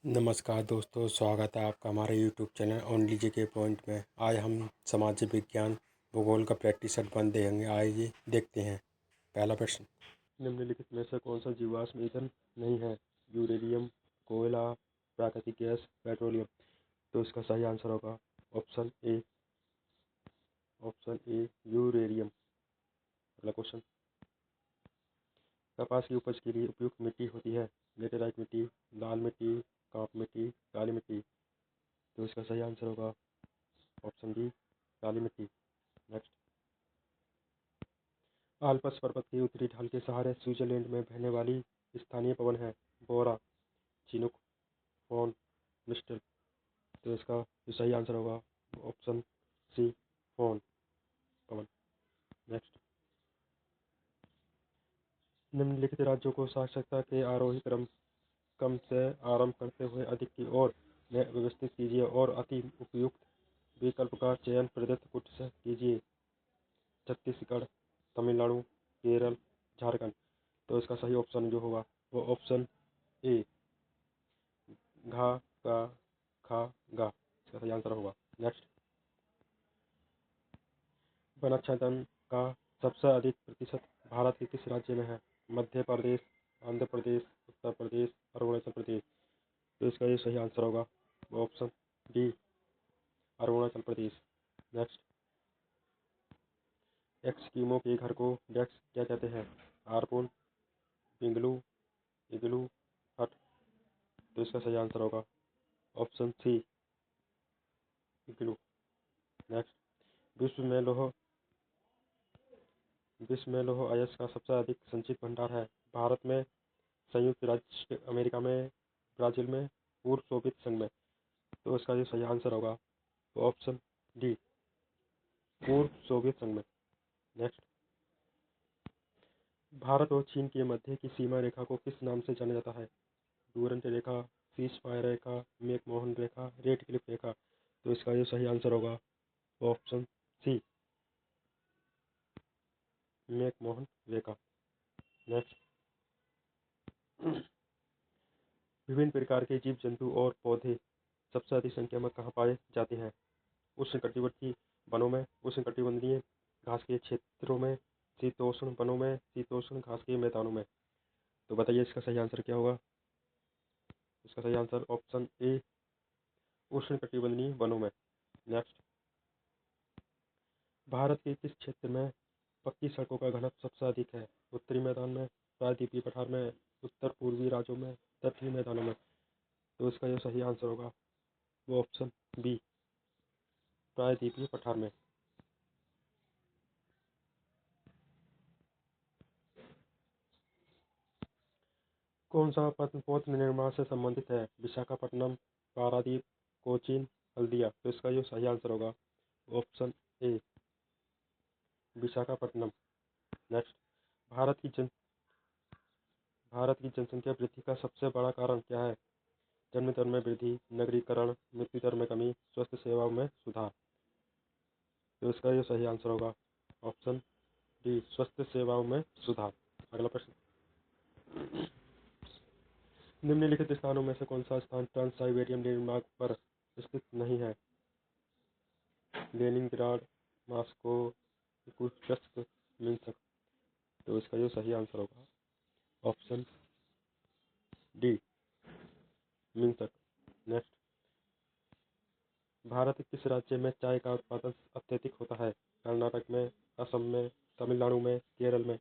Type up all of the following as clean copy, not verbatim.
नमस्कार दोस्तों, स्वागत है आपका हमारे यूट्यूब चैनल ओनली जेके पॉइंट में। आज हम सामाजिक विज्ञान भूगोल का प्रैक्टिस सेट बन देंगे। आइए देखते हैं। पहला प्रश्न, निम्नलिखित में से कौन सा जीवाश्म ईंधन नहीं है? यूरेनियम, कोयला, प्राकृतिक गैस, पेट्रोलियम। तो इसका सही आंसर होगा ऑप्शन ए यूरेनियम। अगला क्वेश्चन, कपास की उपज के लिए उपयुक्त मिट्टी होती है? लेटेराइट मिट्टी, लाल मिट्टी, काप मिट्टी, काली मिट्टी। तो इसका सही आंसर होगा ऑप्शन डी काली मिट्टी। नेक्स्ट, आल्प्स पर्वत के उत्तरी ढाल के सहारे स्विट्जरलैंड में बहने वाली स्थानीय पवन है? बोरा, चिनूक, फोन, मिस्टल। तो इसका जो सही आंसर होगा ऑप्शन सी फोन पवन। नेक्स्ट, निम्नलिखित राज्यों को साक्षरता के आरोही क्रम कम से आरंभ करते हुए अधिक की ओर में व्यवस्थित कीजिए और अति उपयुक्त विकल्प का चयन प्रदत्त कुट से कीजिए। छत्तीसगढ़, तमिलनाडु, केरल, झारखंड। तो इसका सही ऑप्शन जो होगा वो ऑप्शन ए घा का खा गा इसका सही आंसर होगा। नेक्स्ट, वनाच्छादन का सबसे अधिक प्रतिशत भारत के किस राज्य में है? मध्य प्रदेश, आंध्र प्रदेश, उत्तर प्रदेश, अरुणाचल प्रदेश। तो इसका ये सही आंसर होगा वो option D Arunachal Pradesh. Next, Eskimo के घर को डेस्क क्या कहते हैं? आरपोन, बिंगलू, इग्लू, हट। तो इसका सही आंसर होगा ऑप्शन सी इग्लू। नेक्स्ट, विश्व में लौह अयस्क का सबसे अधिक संचित भंडार है? भारत में, संयुक्त राज्य अमेरिका में, ब्राजील में, पूर्व सोवियत संघ में। तो इसका जो सही आंसर होगा वो ऑप्शन डी पूर्व सोवियत संघ में। नेक्स्ट, भारत और चीन के मध्य की सीमा रेखा को किस नाम से जाना जाता है? डूरंट रेखा, सीज फायर रेखा, मैकमोहन रेखा, रेड क्लिफ रेखा। तो इसका जो सही आंसर होगा वो ऑप्शन सी मैकमोहन रेखा। नेक्स्ट, विभिन्न प्रकार के जीव जंतु और पौधे सबसे अधिक संख्या में कहाँ पाए जाते हैं? उष्णकटिबंधीय वनों में, उष्णकटिबंधीय घास के क्षेत्रों में, शीतोष्ण वनों में, शीतोष्ण घास के मैदानों में। तो बताइए इसका सही आंसर क्या होगा? इसका सही आंसर ऑप्शन ए उष्णकटिबंधीय वनों में। नेक्स्ट, भारत के किस क्षेत्र में पक्की सड़कों का घनत्व सबसे अधिक है? उत्तरी मैदान में, प्रायद्वीपीय पठार में, उत्तर पूर्वी राज्यों में, तटीय मैदानों में। तो इसका जो सही आंसर होगा वो ऑप्शन बी प्रायद्वीपीय पठार में। कौन सा पथ निर्माण से संबंधित है? विशाखापट्टनम, पारादीप, कोचीन, हल्दिया। तो इसका जो सही आंसर होगा ऑप्शन ए विशाखापट्टनम। नेक्स्ट, भारत की जन भारत की जनसंख्या वृद्धि का सबसे बड़ा कारण क्या है? जन्म दर में वृद्धि, नगरीकरण, मृत्यु दर में कमी, स्वास्थ्य सेवाओं में सुधार। तो इसका जो सही आंसर होगा ऑप्शन डी स्वास्थ्य सेवाओं में सुधार। अगला प्रश्न, निम्नलिखित स्थानों में से कौन सा स्थान ट्रांस साइबेरियन रेलमार्ग पर स्थित नहीं है? Leningrad, Moscow, Irkutsk, Minsk. तो इसका जो सही आंसर होगा option D Minsk. Next, Bharat के किस राज्य में चाय का उत्पादन अत्यधिक होता है? कर्नाटक में, असम में, तमिलनाडु में, केरल में।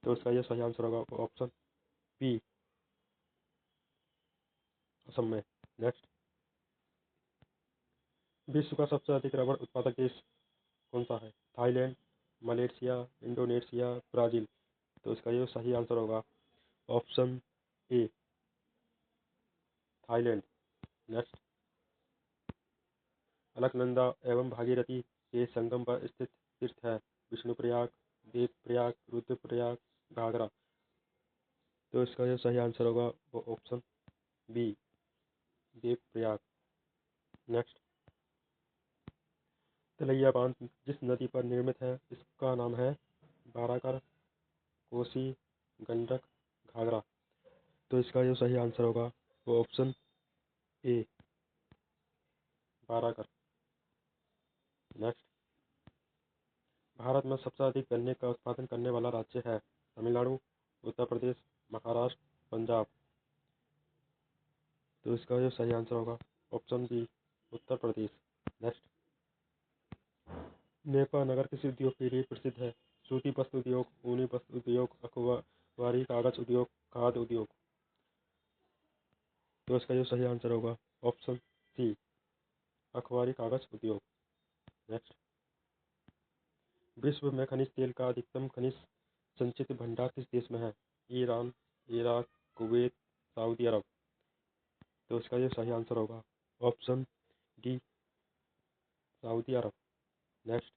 तो इसका यह सही आंसर होगा ऑप्शन बी असम में। नेक्स्ट, विश्व का सबसे अधिक रबड़ उत्पादक देश कौन सा है? Thailand, Malaysia, Indonesia, Brazil. तो इसका ये सही आंसर होगा option A Thailand. Next, Alaknanda एवं भागीरथी के संगम पर स्थित तीर्थ है? विष्णुप्रयाग, देवप्रयाग, रुद्रप्रयाग, घाघरा। तो इसका जो सही आंसर होगा वो ऑप्शन बी देवप्रयाग। नेक्स्ट, तलैया बांध जिस नदी पर निर्मित है इसका नाम है? बाराकर, कोसी, गंडक, घाघरा। तो इसका जो सही आंसर होगा वो ऑप्शन ए 12 कर। नेक्स्ट, भारत में सबसे अधिक गन्ने का उत्पादन करने वाला राज्य है तमिलनाडु, उत्तर प्रदेश, महाराष्ट्र, पंजाब। तो इसका जो सही आंसर होगा option B, Uttar Pradesh. Next, Nipah नगर किस उद्योग के लिए प्रसिद्ध है? सूती वस्त्र उद्योग, ऊनी वस्त्र उद्योग, अखबारी कागज उद्योग, खाद्य उद्योग। तो इसका जो सही आंसर होगा ऑप्शन सी, अखबारी कागज उद्योग। नेक्स्ट, विश्व में खनिज तेल का अधिकतम खनिज संचित भंडार किस देश में है? ईरान, इराक, कुवैत, सऊदी अरब। तो इसका जो सही आंसर होगा ऑप्शन डी, सऊदी अरब। नेक्स्ट,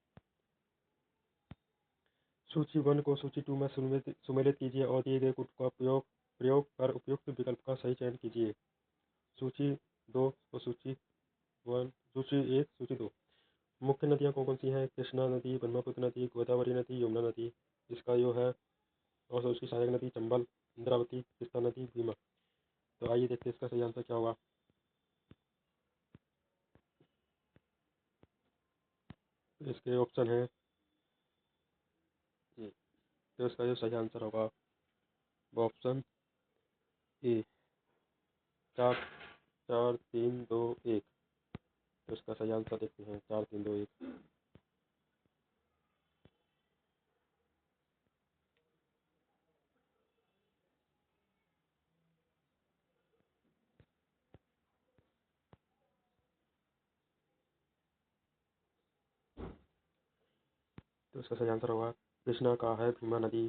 सूची 1 को सूची 2 में सुमेलित कीजिए और दिए गए कूट का प्रयोग कर उपयुक्त विकल्प का सही चयन कीजिए। सूची 2 को सूची 1, सूची 1, सूची 2। मुख्य नदियाँ कौन कौन सी हैं? कृष्णा नदी, ब्रह्मपुत्र नदी, गोदावरी नदी, यमुना नदी। इसका जो है और उसकी सहायक नदी चंबल, इंद्रावती, तीस्ता नदी, भीमा। तो आइए देखते हैं इसका सही आंसर क्या होगा। इसके ऑप्शन है ए। तो इसका जो सही आंसर होगा वो ऑप्शन ए, 4 4 3 2 1। तो इसका सही आंसर देखते हैं 4 3 2 1। तो इसका सही आंसर होगा कृष्णा का है भीमा नदी,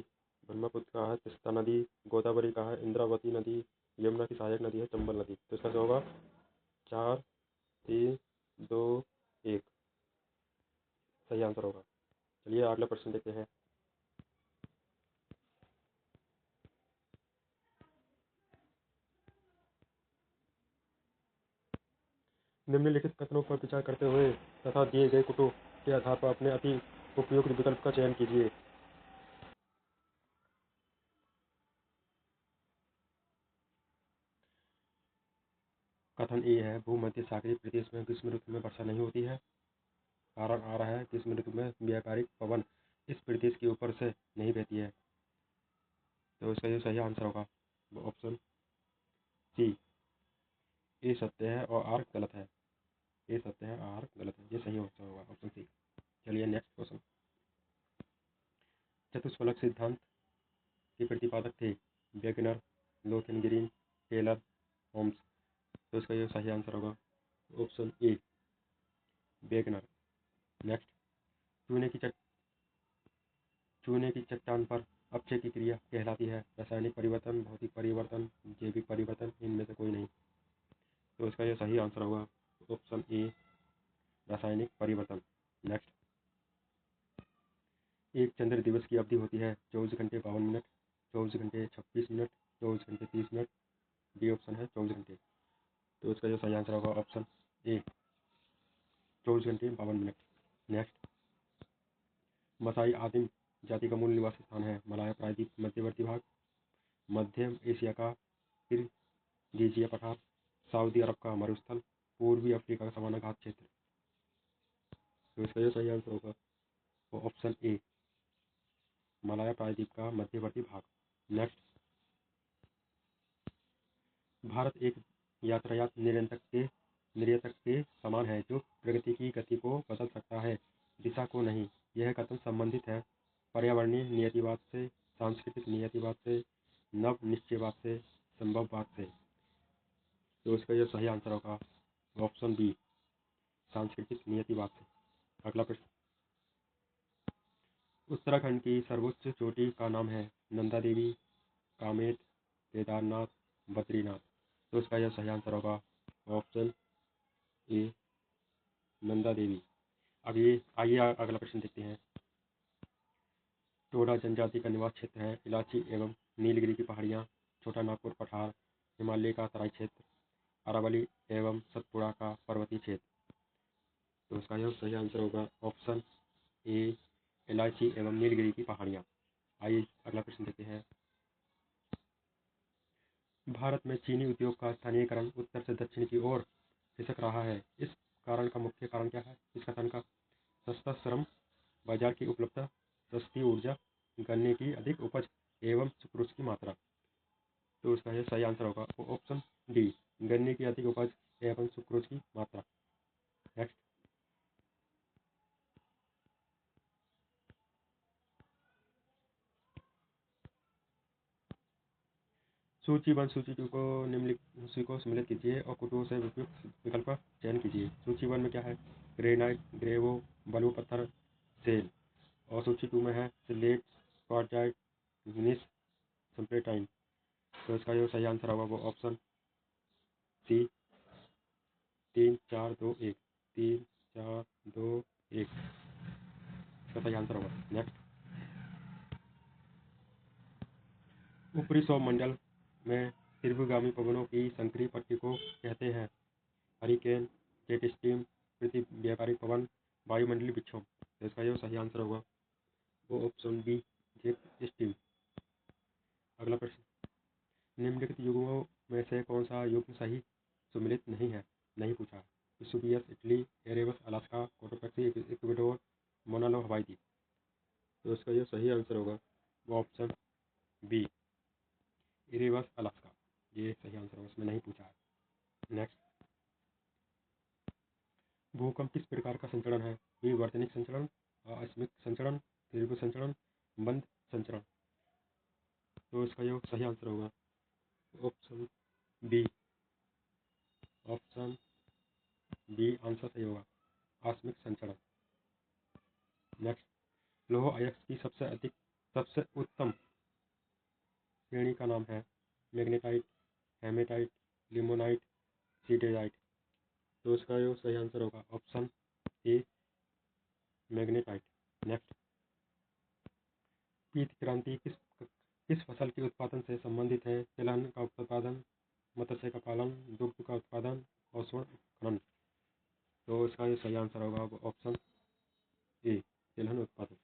ब्रह्मपुत्र का है तीस्ता नदी, गोदावरी का है इंद्रावती नदी, यमुना की सहायक नदी है चंबल नदी। तो इसका होगा 4 3 2 1 सही आंसर होगा। चलिए अगला प्रश्न देखते हैं। निम्नलिखित कथनों पर विचार करते हुए तथा दिए गए कूटों के आधार पर अपने अति उपयुक्त विकल्प का चयन कीजिए। कथन ए है, भूमध्य सागरीय प्रदेश में ग्रीष्म ऋतु में वर्षा नहीं होती है। कारण आ रहा है ग्रीष्म ऋतु में व्यापारिक पवन इस प्रदेश के ऊपर से नहीं बहती है। तो इसका जो सही आंसर होगा वो ऑप्शन सी, ए सत्य है और आर गलत है। ए सत्य है, आर गलत है, ये सही आंसर होगा ऑप्शन सी। चलिए नेक्स्ट क्वेश्चन। चतुष्फलक सिद्धांत के प्रतिपादक थे वेगनर, लोथेन ग्रीन, टेलर, होम्स। तो इसका जो सही आंसर होगा ऑप्शन ए, वेगनर। नेक्स्ट, चूने की चूने की चट्टान पर अपक्षय की क्रिया कहलाती है रासायनिक परिवर्तन, भौतिक परिवर्तन, जैविक परिवर्तन, इनमें से कोई नहीं। तो इसका जो सही आंसर होगा ऑप्शन ए, रासायनिक परिवर्तन। नेक्स्ट, एक चंद्र दिवस की अवधि होती है 24 घंटे 52 मिनट, 24 घंटे 26 मिनट, 24 घंटे 30 मिनट। डी ऑप्शन है 24 घंटे। तो इसका जो सही आंसर होगा ऑप्शन ए, 24 घंटे 52 मिनट। नेक्स्ट, मसाई आदिम जाति का मूल निवास स्थान है मलाया प्रायद्वीप, मध्यवर्ती भाग, मध्य एशिया का किरगिजिया पठार, सऊदी अरब का मरुस्थल, पूर्वी अफ्रीका का सवाना घाट क्षेत्र। तो इसका जो सही आंसर होगा वो ऑप्शन ए, मलाया प्रायद्वीप का मध्यवर्ती भाग। नेक्स्ट, भारत एक यातायात निर्यातक के समान है जो प्रगति की गति को बदल सकता है, दिशा को नहीं। यह कथन संबंधित है पर्यावरणीय नियतिवाद से, सांस्कृतिक नियतिवाद से, नव निश्चयवाद से, संभववाद से। तो इसका जो सही आंसर होगा ऑप्शन बी, सांस्कृतिक नियतिवाद से। अगला प्रश्न, उत्तराखंड की सर्वोच्च चोटी का नाम है नंदा देवी, कामेट, केदारनाथ, बद्रीनाथ। तो इसका यह सही आंसर होगा ऑप्शन ए, नंदा देवी। अब ये आइए अगला प्रश्न देखते हैं। टोडा जनजाति का निवास क्षेत्र है इलाची एवं नीलगिरी की पहाड़ियाँ, छोटा नागपुर पठार, हिमालय का तराई क्षेत्र, अरावली एवं सतपुड़ा का पर्वतीय क्षेत्र। तो इसका यह सही आंसर होगा ऑप्शन ए, इलायची एवं नीलगिरी की पहाड़ियाँ। आइए अगला प्रश्न देखते हैं। भारत में चीनी उद्योग का स्थानीयकरण उत्तर से दक्षिण की ओर खिसक रहा है। इस कारण का मुख्य कारण क्या है? इस कथन का सस्ता श्रम, बाजार की उपलब्धता, सस्ती ऊर्जा, गन्ने की अधिक उपज एवं सुक्रोज की मात्रा। तो उसका यह सही आंसर होगा ऑप्शन डी, गन्ने की अधिक उपज एवं सुक्रोज की मात्रा। नेक्स्ट, सूची 1 सूची 2 को निम्नलिखित को सम्मिलित कीजिए और कुटुओं से उपयुक्त विकल्प का चयन कीजिए। सूची 1 में क्या है? ग्रेनाइट, ग्रेवो, बलुआ पत्थर, सेल। और सूची 2 में है सिलेट, क्वार्टजाइट, ग्नीस, सल्फेटाइन। तो इसका जो सही आंसर होगा वो ऑप्शन सी, 3 4 2 1, 3 4 2 1 इसका सही आंसर होगा। नेक्स्ट, ऊपरी सौरमंडल में तीव्रगामी पवनों की संकरी पट्टी को कहते हैं हरिकेन, जेट स्ट्रीम, पृथ्वी व्यापारिक पवन, वायुमंडलीय विक्षोभ। तो इसका जो सही आंसर होगा वो ऑप्शन बी, जेट स्ट्रीम। अगला प्रश्न, निम्नलिखित युगों में से कौन सा युग सही सुमेलित नहीं है? नहीं पूछा है। Vesuvius Italy, Erebus Alaska, Cotopaxi Ecuador, Mauna Loa Hawaii द्वीप। तो इसका जो सही आंसर होगा वो ऑप्शन बी, एरेबस अलास्का। ये सही आंसर होगा, इसमें नहीं पूछा है। नेक्स्ट, भूकंप किस प्रकार का संचरण है? विवर्तनिक संचरण, आकस्मिक संचरण, तीव्र संचरण, मंद संचरण। तो इसका जो सही आंसर होगा option B, option B answer सही होगा, आकस्मिक संचरण। नेक्स्ट, लौह अयस्क की सबसे उत्तम श्रेणी का नाम है मैग्नेटाइट, हेमेटाइट, लिमोनाइट, सीडेजाइट। तो इसका जो सही आंसर होगा ऑप्शन ए, मैग्नेटाइट। नेक्स्ट, पीत क्रांति किस फसल के उत्पादन से संबंधित है? तिलहन का उत्पादन, मत्स्य का पालन, दुग्ध का उत्पादन और स्वर्ण खनन। तो इसका ये सही आंसर होगा ऑप्शन ए, तिलहन उत्पादन।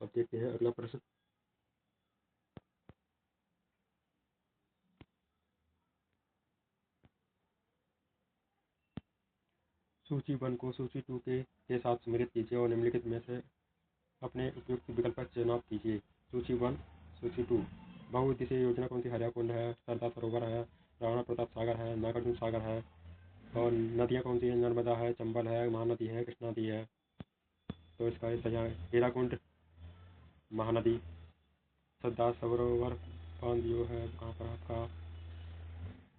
अब देखते हैं अगला प्रश्न, सूची 1 को सूची 2 के साथ सम्मिलित कीजिए और निम्नलिखित में से अपने उपयुक्त विकल्प का चुनाव कीजिए। सूची 1, सूची 2, बहुउद्देशीय योजना कौन सी? हरियाकुंड है, सरदार सरोवर है, राणा प्रताप सागर है, नागार्जुन सागर है। और नदियाँ कौन सी है? नर्मदा है, चंबल है, महानदी है, कृष्णा नदी है। तो इसका सही है हीराकुंड, महानदी, सरदार सरोवर बांध जो है कहाँ पर आपका?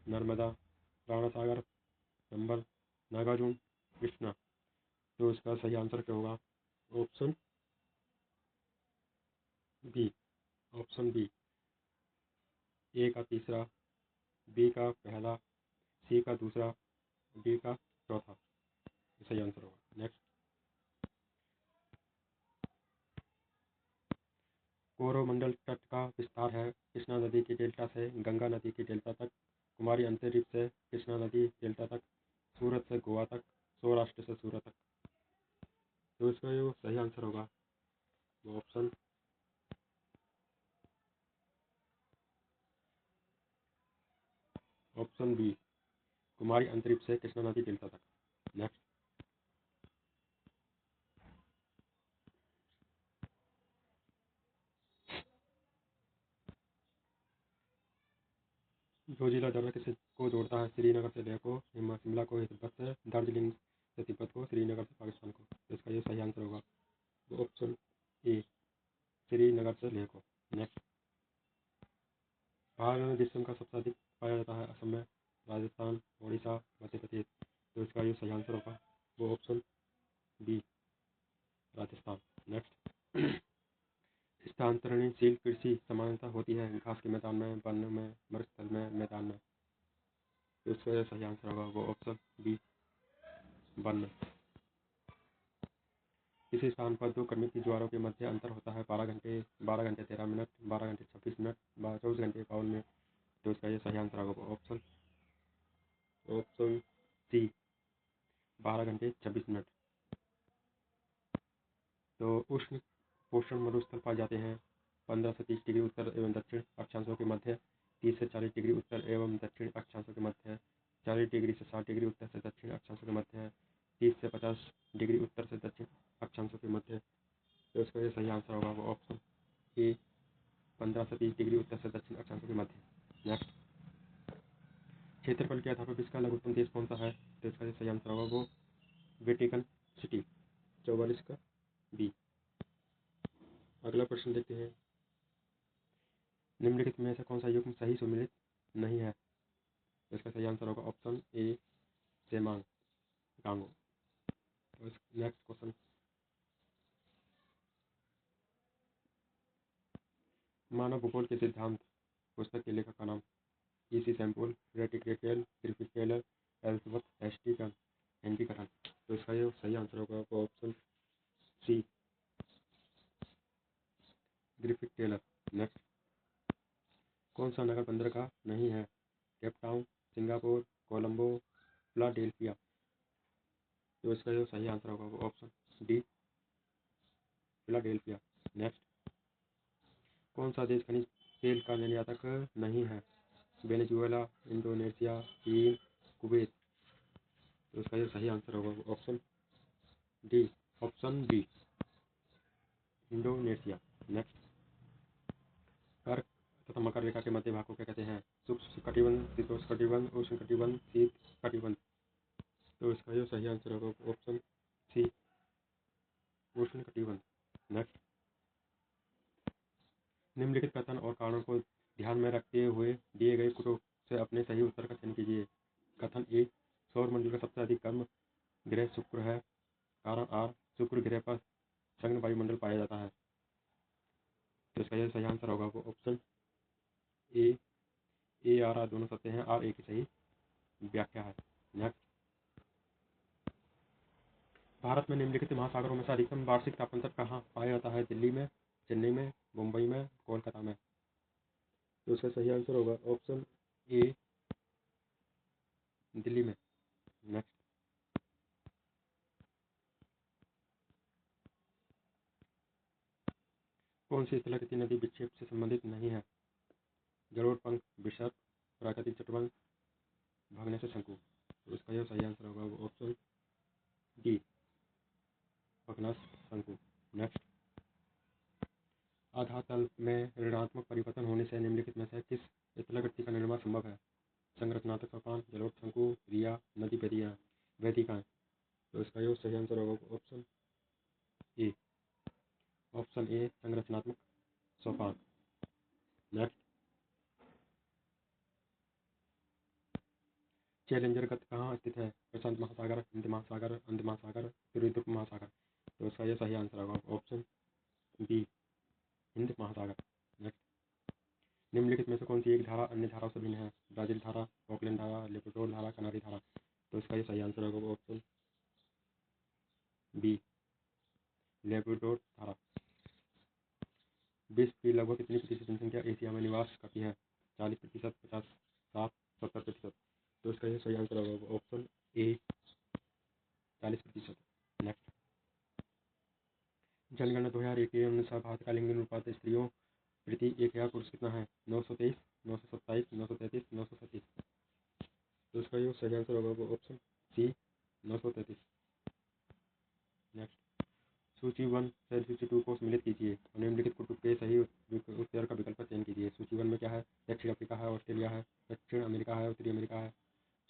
नर्मदा, राणा सागर, चंबल, नागार्जुन, कृष्णा। तो इसका सही आंसर क्या होगा? ऑप्शन बी, ऑप्शन बी, ए का तीसरा, बी का पहला, सी का दूसरा, डी का चौथा सही आंसर होगा। नेक्स्ट, कोरोमंडल तट का विस्तार है कृष्णा नदी की डेल्टा से गंगा नदी की डेल्टा तक, कुमारी अंतरिक्ष से कृष्णा नदी डेल्टा तक, सूरत से गोवा तक, सौराष्ट्र से सूरत तक। तो इसका जो सही आंसर होगा वो ऑप्शन बी, कुमारी अंतरिक्ष से कृष्णा नदी डेल्टा तक। नेक्स्ट, जोजिला दर्रा किसे को जोड़ता है? श्रीनगर से लेह को, शिमला को तिब्बत से, दार्जिलिंग से तिब्बत को, श्रीनगर से पाकिस्तान को। तो इसका ये सही आंसर होगा वो ऑप्शन ए, श्रीनगर से लेह को। नेक्स्ट, भारत में जिप्सम का सबसे अधिक पाया जाता है असम में, राजस्थान, उड़ीसा, मध्य प्रदेश। तो इसका ये सही आंसर होगा वो ऑप्शन बी, राजस्थान। नेक्स्ट, स्थानांतरणशील कृषि सामान्यतः होती है घास के मैदान में, वन में, मरुस्थल में, मैदान में। तो इसका सही आंसर होगा वो ऑप्शन बी, वन में। किसी स्थान पर दो क्रमिक ज्वारों के मध्य अंतर होता है 12 घंटे 13 मिनट, 12 घंटे 26 मिनट, 24 घंटे 52 मिनट। तो इसका ये सही आंसर होगा ऑप्शन ऑप्शन सी, 12 घंटे 26 मिनट। तो उष्ण पोषण मरुस्थल पाए जाते हैं 15 से 30 डिग्री उत्तर एवं दक्षिण अक्षांशों के मध्य 30 से 40 डिग्री उत्तर एवं दक्षिण अक्षांशों के मध्य है। 40 डिग्री से 60 डिग्री उत्तर से दक्षिण अक्षांशों के मध्य है। 30 से 50 डिग्री उत्तर से दक्षिण अक्षांशों के मध्य है। तो इसका ये सही आंसर होगा वो ऑप्शन ए 15 से 30 डिग्री उत्तर से दक्षिण अक्षांशों के मध्य। नेक्स्ट, क्षेत्रफल के आधार पर विश्व का लघुत्तम देश कौन सा है? तो इसका ये सही आंसर होगा वो वेटिकन सिटी। 44 का बी। अगला प्रश्न देखते हैं, निम्नलिखित में से कौन सा युग्म सही सुमेलित नहीं है? तो इसका सही आंसर होगा ऑप्शन ए सेमांग गांगो। नेक्स्ट क्वेश्चन, मानव भूगोल के सिद्धांत पुस्तक के लेखक का नाम? ईसी सैम्पल, ग्रेटिक रेकेल, ग्रिफिथ टेलर, एल्सवर्थ एस्टिगन, हेनरी कटन। तो इसका ये सही आंसर होगा वो option C Griffith Taylor. Next, कौन सा नगर बंदरगाह नहीं है? Cape Town, Singapore, Colombo, Philadelphia. तो इसका जो सही आंसर होगा वो ऑप्शन डी फिलाडेल्फिया। नेक्स्ट, कौन सा देश खनिज तेल का निर्यातक नहीं है? वेनेजुएला, इंडोनेशिया, चीन, कुवैत। तो इसका जो सही आंसर होगा वो option D option B Indonesia. Next, कर्क तथा मकर रेखा के मध्य भाग को क्या कहते हैं? शुष्क कटिबंध, शीतोष्ण कटिबंध, उष्ण कटिबंध, शीत कटिबंध। तो इसका जो सही आंसर होगा ऑप्शन सी उष्ण कटिबंध। नेक्स्ट, निम्नलिखित कथन और कारणों को ध्यान में रखते हुए दिए गए कुटुंब से अपने सही उत्तर का चयन कीजिए। कथन ए, सौरमंडल का सबसे अधिक गर्म ग्रह शुक्र है। कारण आर, शुक्र ग्रह पर संघ वायुमंडल पाया जाता है। तो इसका यह सही आंसर होगा वो ऑप्शन ए आर दोनों सत्य हैं, आर ए की सही व्याख्या है। नेक्स्ट, भारत में निम्नलिखित महासागरों में से अधिकतम वार्षिक तापमान कहाँ पाया जाता है? दिल्ली में, चेन्नई में, मुंबई में, कोलकाता में। तो इसका सही आंसर होगा ऑप्शन ए दिल्ली में। नेक्स्ट, कौन सी स्थलाकृति नदी विक्षेप से संबंधित नहीं है? गरुड़ पंख, विसर्प, प्राकृतिक तटबंध, भागने से शंकु। तो इसका यह सही आंसर होगा वो ऑप्शन डी भग्नाश शंकु। नेक्स्ट, आधार तल में ऋणात्मक परिवर्तन होने से निम्नलिखित में से किस स्थलाकृति का निर्माण संभव है? संरचनात्मक सोपान, जलोढ़ शंकु, रिया, नदी वेदिकाएं। तो इसका यह सही आंसर होगा ऑप्शन ए संरचनात्मक सोपान। नेक्स्ट, चैलेंजर गत कहाँ स्थित है? प्रशांत महासागर, हिंद महासागर, अंध महासागर, द्वीप महासागर। तो इसका यह सही आंसर होगा ऑप्शन बी हिंद महासागर। नेक्स्ट, निम्नलिखित में से कौन सी एक धारा अन्य धाराओं से भिन्न है? ब्राजील धारा, ऑकलैंड धारा, लेब्राडोर धारा, कनारी धारा। तो इसका ये सही आंसर होगा ऑप्शन बी लेब्राडोर धारा। विश्व की लगभग कितनी प्रतिशत जनसंख्या एशिया में निवास करती है? 40%, 50, 60, 70%। तो इसका ये सही आंसर होगा ऑप्शन ए 40%। नेक्स्ट, जनगणना 2001 के अनुसार भारत का लिंग अनुपात स्त्रियों प्रति 1000 पुरुष कितना है? 923, 927, 933, 937। तो इसका ये सही आंसर होगा वो ऑप्शन सी 933। नेक्स्ट, सूची 1 से सूची 2 को सम्मिलित कीजिए और निम्नलिखित कुटुंब के सही उत्तर का विकल्प का चयन कीजिए। सूची 1 में क्या है? दक्षिण अफ्रीका है, ऑस्ट्रेलिया है, दक्षिण अमेरिका है, उत्तरी अमेरिका है।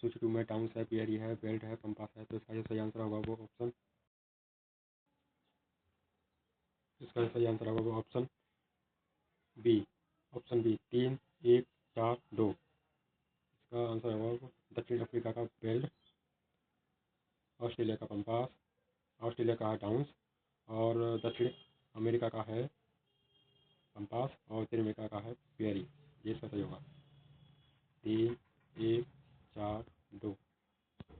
सूची 2 में टाउन्स है, पियरी है, बेल्ट है, पंपास है। तो इसका सही आंसर होगा वो ऑप्शन बी ऑप्शन बी 3, 1, 4, 2। इसका आंसर होगा दक्षिण अफ्रीका का बेल्ट, ऑस्ट्रेलिया का पंपास, ऑस्ट्रेलिया का है टाउन्स और दक्षिण अमेरिका का है पंपास और उत्तरी अमेरिका का है पियरी। ये इसका सही होगा 3, 1, 4, 2।